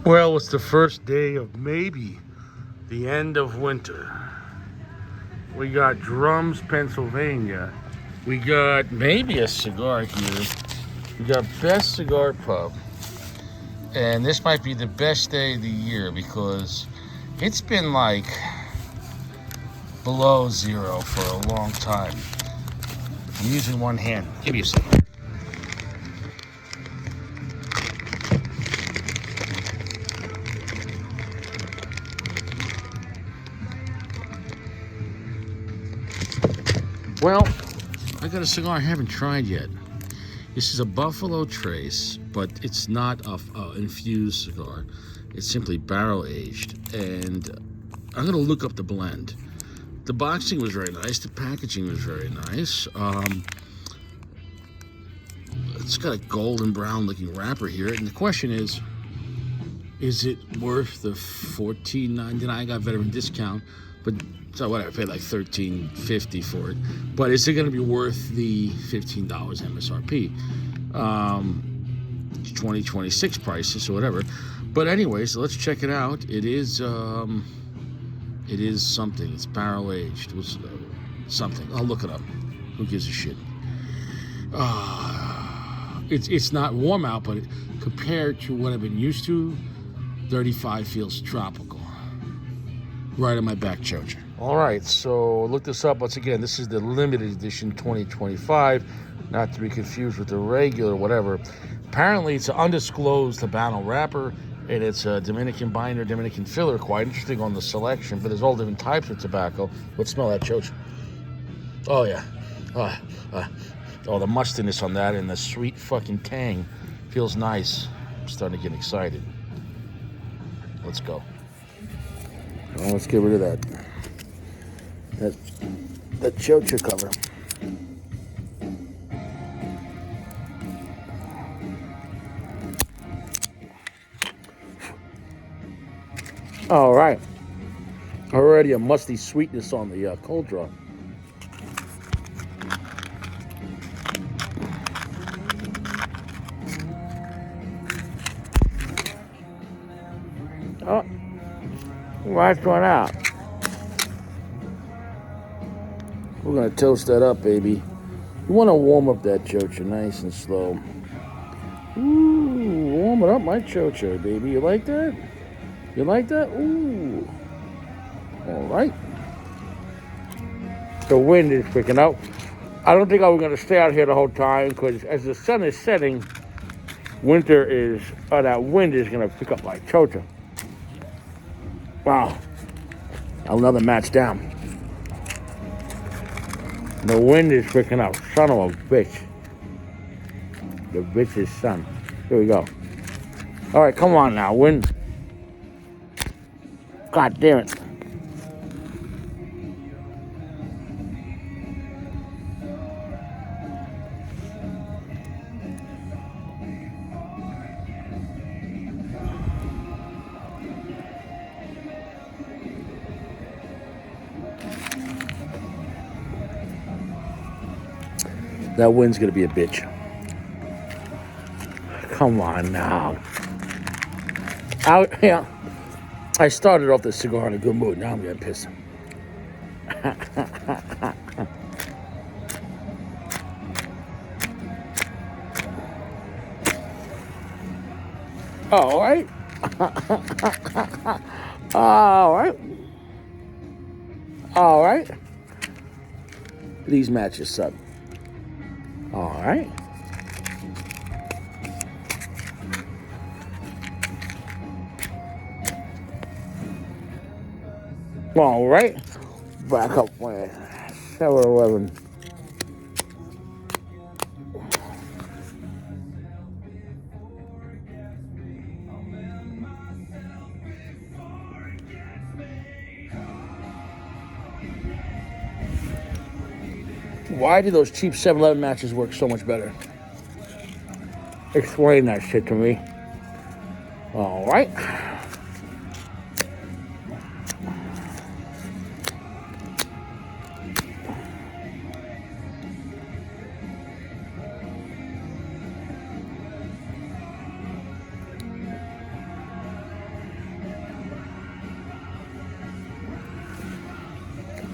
Well, it's the first day of maybe the end of winter. We got Drums, Pennsylvania. We got maybe a cigar here. We got Best Cigar Pub. And this might be the best day of the year because it's been like below zero for a long time. I'm using one hand. Give me a second. Well, I got a cigar I haven't tried yet. This is a Buffalo Trace, but it's not a infused cigar. It's simply barrel aged, and I'm gonna look up the blend. The boxing was very nice. The packaging was very nice. It's got a golden brown looking wrapper here, and the question is it worth the $14.99? I got veteran discount, but so whatever, I paid like $13.50 for it. But is it going to be worth the $15 MSRP? 2026 prices or whatever. But anyway, so let's check it out. It is something. It's barrel aged. It was something. I'll look it up. Who gives a shit? It's not warm out, but compared to what I've been used to, 35 feels tropical. Right on my back choker. All right, so look this up once again. This is the limited edition 2025, not to be confused with the regular whatever. Apparently, it's an undisclosed Habano wrapper, and it's a Dominican binder, Dominican filler. Quite interesting on the selection, but there's all different types of tobacco. Let's smell that choker. Oh yeah, the mustiness on that and the sweet fucking tang feels nice. I'm starting to get excited. Let's go. Well, let's get rid of that chocha cover. All right. Already a musty sweetness on the cold draw. Oh, last one out. We're going to toast that up, baby. You want to warm up that chocha nice and slow. Ooh, warm it up my chocha, baby. You like that? You like that? Ooh. All right. The wind is picking up. I don't think I was going to stay out here the whole time because as the sun is setting, that wind is going to pick up my chocha. Wow. Another match down. The wind is picking up. Son of a bitch. The bitch's son. Here we go. All right, come on now, wind. God damn it. That wind's gonna be a bitch. Come on now. I started off the cigar in a good mood. Now I'm getting pissed. All right. All right. All right. These matches suck. All right. All right. Back up when 7-Eleven. Why do those cheap 7-Eleven matches work so much better? Explain that shit to me. All right.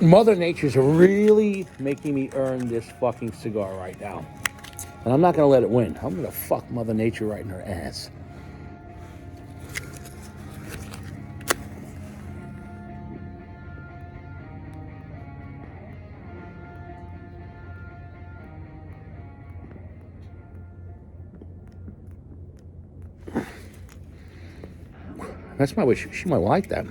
Mother Nature's really making me earn this fucking cigar right now. And I'm not going to let it win. I'm going to fuck Mother Nature right in her ass. That's my wish. She might like that.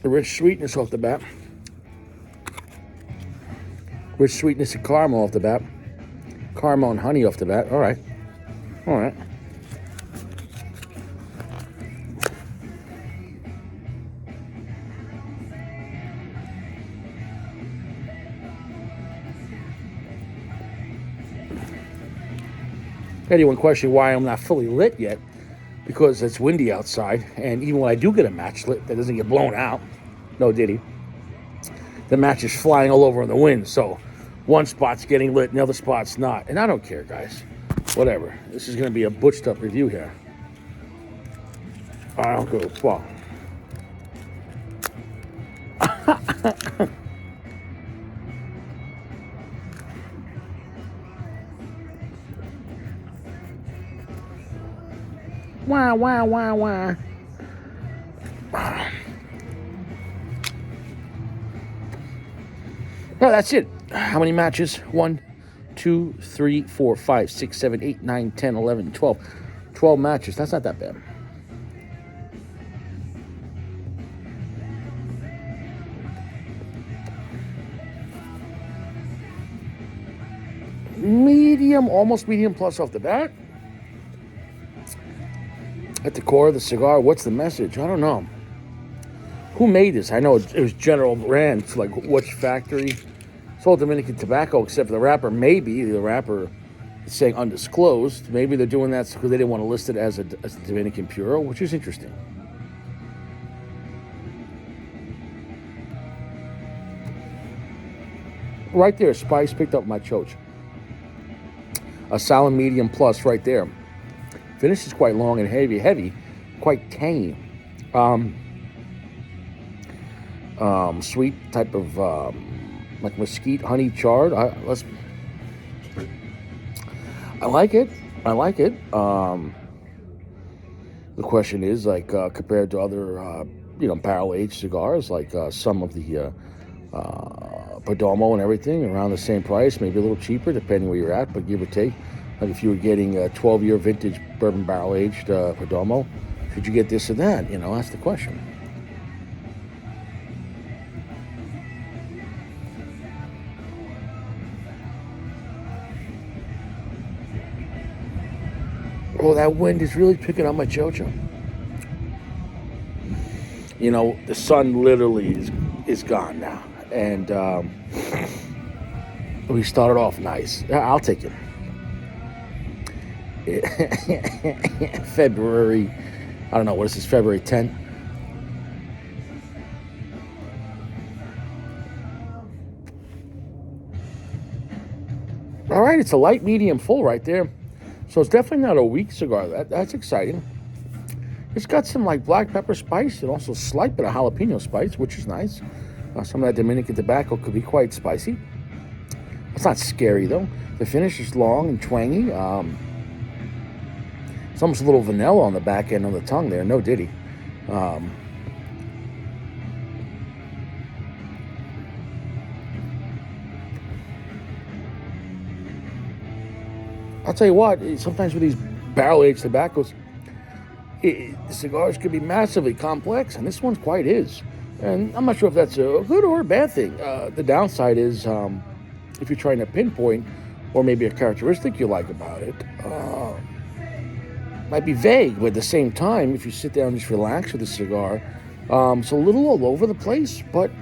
The rich sweetness off the bat. Rich sweetness and caramel off the bat. Caramel and honey off the bat. All right. All right. Anyone question why I'm not fully lit yet? Because it's windy outside, and even when I do get a match lit, that doesn't get blown out. No diddy. The match is flying all over in the wind, so one spot's getting lit and the other spot's not. And I don't care, guys. Whatever. This is going to be a butched up review here. I don't go fuck. Wah, wah, wah, wah. No, that's it. How many matches? 1, 2, 3, 4, 5, 6, 7, 8, 9, 10, 11, 12. 12 matches. That's not that bad. Medium, almost medium plus off the bat. At the core of the cigar, what's the message? I don't know. Who made this? I know it was General Brands, like which factory. It's all Dominican tobacco except for the wrapper. Maybe the wrapper is saying undisclosed. Maybe they're doing that because they didn't want to list it as a Dominican Puro, which is interesting. Right there, spice picked up my choach. A solid medium plus right there. Finish is quite long and heavy, quite tangy. Sweet type of like mesquite, honey, chard. I like it. The question is like compared to other barrel aged cigars, like some of the Perdomo and everything, around the same price, maybe a little cheaper depending where you're at, but give or take. Like if you were getting a 12-year vintage bourbon barrel-aged Perdomo, should you get this or that? That's the question. Oh, that wind is really picking up my chocho. The sun literally is gone now. And we started off nice. I'll take it. February, I don't know, what is this, February 10th? All right, it's a light medium full right there. So it's definitely not a weak cigar. That's exciting. It's got some like black pepper spice and also slight bit of jalapeno spice, which is nice. Some of that Dominican tobacco could be quite spicy. It's not scary though. The finish is long and twangy. It's almost a little vanilla on the back end of the tongue there. No diddy. I'll tell you what, sometimes with these barrel-aged tobaccos, the cigars can be massively complex, and this one quite is. And I'm not sure if that's a good or a bad thing. The downside is if you're trying to pinpoint, or maybe a characteristic you like about it, might be vague, but at the same time, if you sit down and just relax with a cigar, it's a little all over the place, but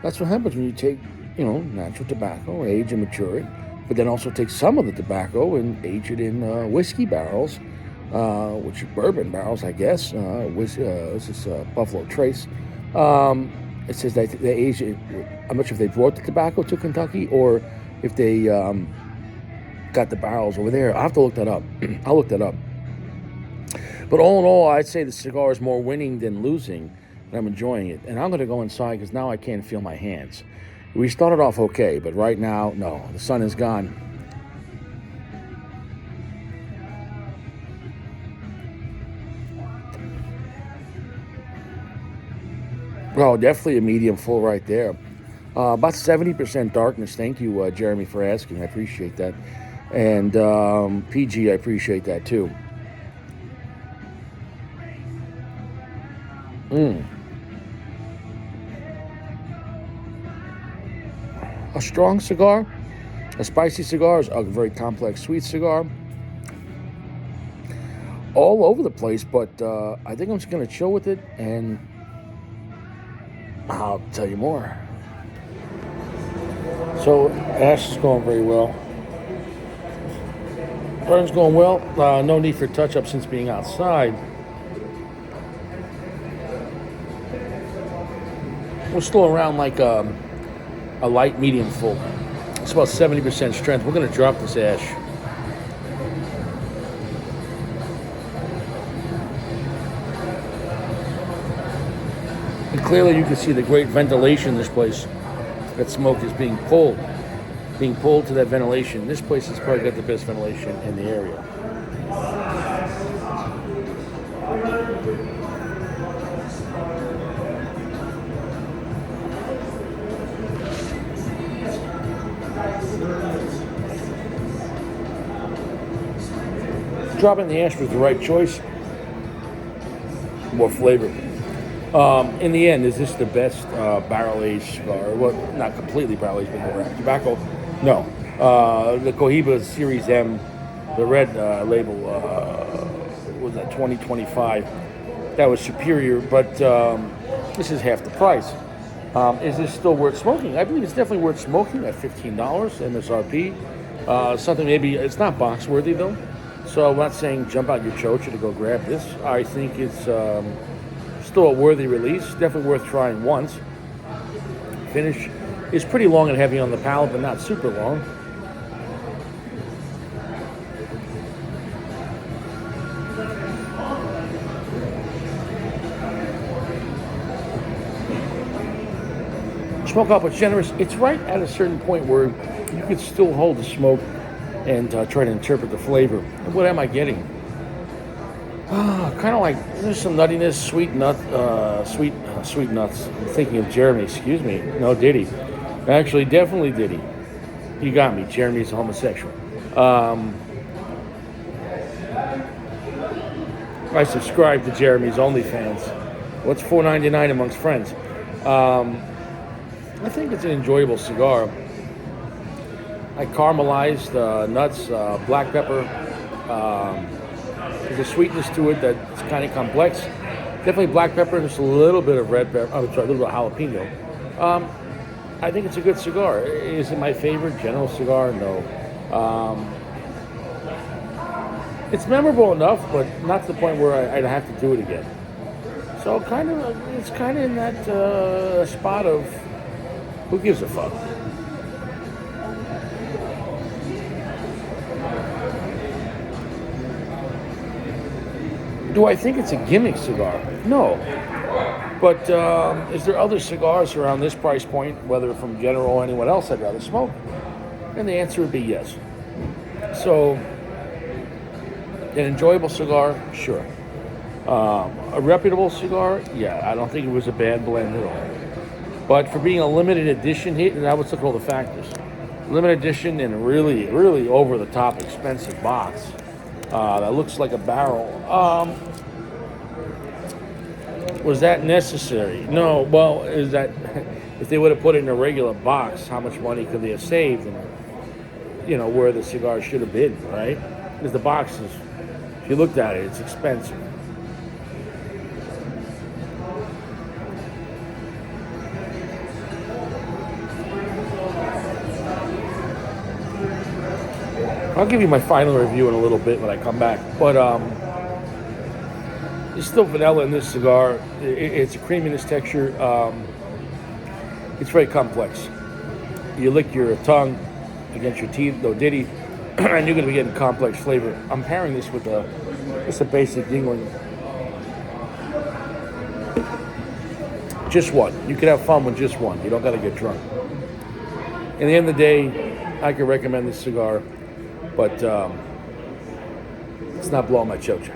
that's what happens when you take, natural tobacco, age and mature it, but then also take some of the tobacco and age it in whiskey barrels, which are bourbon barrels, I guess. This is Buffalo Trace. It says they age it. I'm not sure if they brought the tobacco to Kentucky or if they got the barrels over there. I'll have to look that up. I'll look that up. But all in all, I'd say the cigar is more winning than losing, and I'm enjoying it. And I'm going to go inside because now I can't feel my hands. We started off okay, but right now, no. The sun is gone. Oh, definitely a medium full right there. About 70% darkness. Thank you, Jeremy, for asking. I appreciate that. And PG, I appreciate that too. A strong cigar, a spicy cigar, a very complex sweet cigar. All over the place, but I think I'm just going to chill with it, and I'll tell you more. So, ash is going very well. Burn's going well. No need for touch-up since being outside. We're still around like a light medium full. It's about 70% strength. We're going to drop this ash. And clearly you can see the great ventilation in this place. That smoke is being pulled to that ventilation. This place has probably got the best ventilation in the area. Dropping the ash was the right choice. More flavor. In the end, is this the best barrel-aged cigar? Well, not completely barrel-aged, but more tobacco. No. The Cohiba Series M, the red label, was that 2025? That was superior, but this is half the price. Is this still worth smoking? I believe it's definitely worth smoking at $15 MSRP. Something maybe, it's not box worthy though. So I'm not saying jump out your chocha to go grab this. I think it's still a worthy release. Definitely worth trying once. Finish is pretty long and heavy on the palate, but not super long. Smoke up, it's generous. It's right at a certain point where you could still hold the smoke and try to interpret the flavor. What am I getting? Kind of like there's some nuttiness, sweet nuts. I'm thinking of Jeremy. Excuse me. No, Diddy. Actually, definitely Diddy. You got me. Jeremy's a homosexual. I subscribe to Jeremy's OnlyFans. What's $4.99 amongst friends? I think it's an enjoyable cigar. I caramelized nuts, black pepper. There's a sweetness to it that's kind of complex. Definitely black pepper and just a little bit of red pepper. A little bit of jalapeno. I think it's a good cigar. Is it my favorite general cigar? No. It's memorable enough, but not to the point where I'd have to do it again. So it's kind of in that spot of who gives a fuck. Do I think it's a gimmick cigar? No. But is there other cigars around this price point, whether from General or anyone else, I'd rather smoke? And the answer would be yes. So, an enjoyable cigar? Sure. A reputable cigar? Yeah, I don't think it was a bad blend at all. But for being a limited edition hit, and I would look at all the factors. Limited edition in a really, really over-the-top expensive box that looks like a barrel. Was that necessary? No. Well, is that if they would have put it in a regular box, how much money could they have saved? And where the cigar should have been, right? Because the box is, if you looked at it, it's expensive. I'll give you my final review in a little bit when I come back. But there's still vanilla in this cigar. It's a creaminess texture. It's very complex. You lick your tongue against your teeth, though Diddy. and you're going to be getting complex flavor. I'm pairing this with just a basic Yingling. Just one. You can have fun with just one. You don't got to get drunk. In the end of the day, I could recommend this cigar, but it's not blowing my chocha.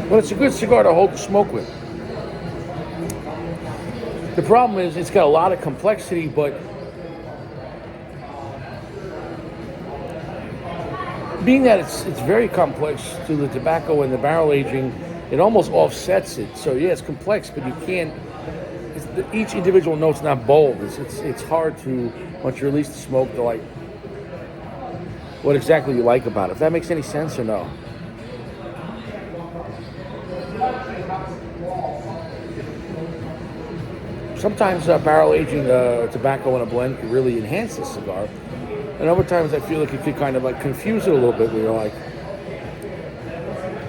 But it's a good cigar to hold the smoke with. The problem is it's got a lot of complexity, but being that it's very complex to the tobacco and the barrel aging, it almost offsets it. So yeah, it's complex, but you can't. Each individual note's not bold. It's hard to, once you release the smoke, to like what exactly you like about it. If that makes any sense or no. Sometimes barrel aging tobacco in a blend can really enhance the cigar. And other times I feel like it could kind of like confuse it a little bit where you're like,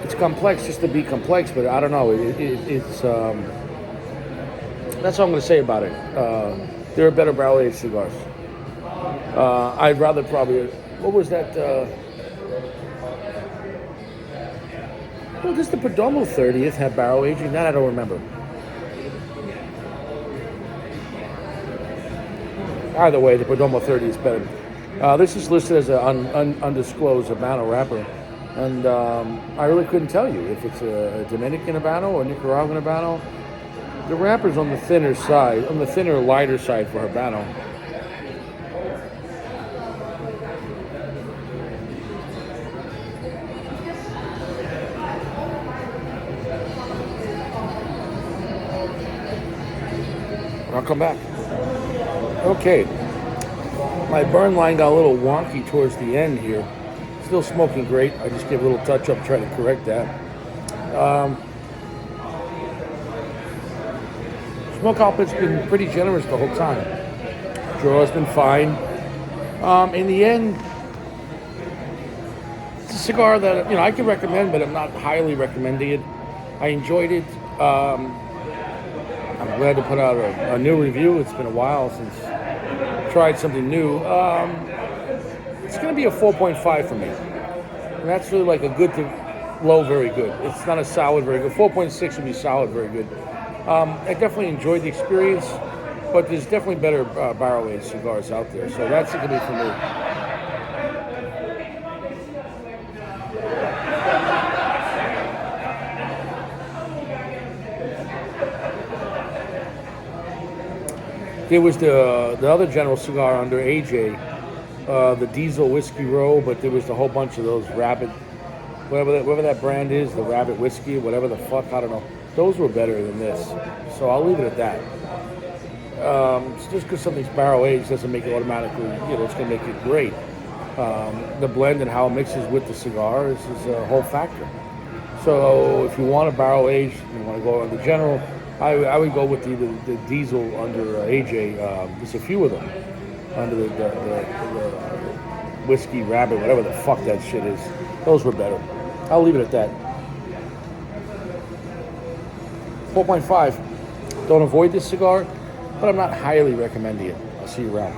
it's complex just to be complex, but I don't know. It's that's all I'm going to say about it. There are better barrel aged cigars. I'd rather probably, what was that? Well, does the Perdomo 30th have barrel aging? That I don't remember. Either way, the Perdomo 30 is better. This is listed as an undisclosed Habano wrapper, and I really couldn't tell you if it's a Dominican Habano or Nicaraguan Habano. The wrapper's on the thinner side, on the thinner, lighter side for Habano. I'll come back. Okay, my burn line got a little wonky towards the end here. Still smoking great. I just gave a little touch up, trying to correct that. Smoke output's been pretty generous the whole time. Draw's been fine. In the end, it's a cigar that I can recommend, but I'm not highly recommending it. I enjoyed it. I'm glad to put out a new review. It's been a while since I tried something new. It's going to be a 4.5 for me. And that's really like a good to low, very good. It's not a solid, very good. 4.6 would be solid, very good. I definitely enjoyed the experience, but there's definitely better barrel-aged cigars out there. So that's going to be for me. There was the other General cigar under AJ, the Diesel Whiskey Row, but there was a whole bunch of those Rabbit, whatever that brand is, the Rabbit Whiskey, whatever the fuck, I don't know. Those were better than this, so I'll leave it at that. Just because something's barrel aged doesn't make it automatically, it's going to make it great. The blend and how it mixes with the cigar is a whole factor. So if you want a barrel aged, you want to go on the General, I would go with the Diesel under AJ. There's a few of them under the Whiskey Rabbit, whatever the fuck that shit is. Those were better. I'll leave it at that. 4.5. Don't avoid this cigar, but I'm not highly recommending it. I'll see you around.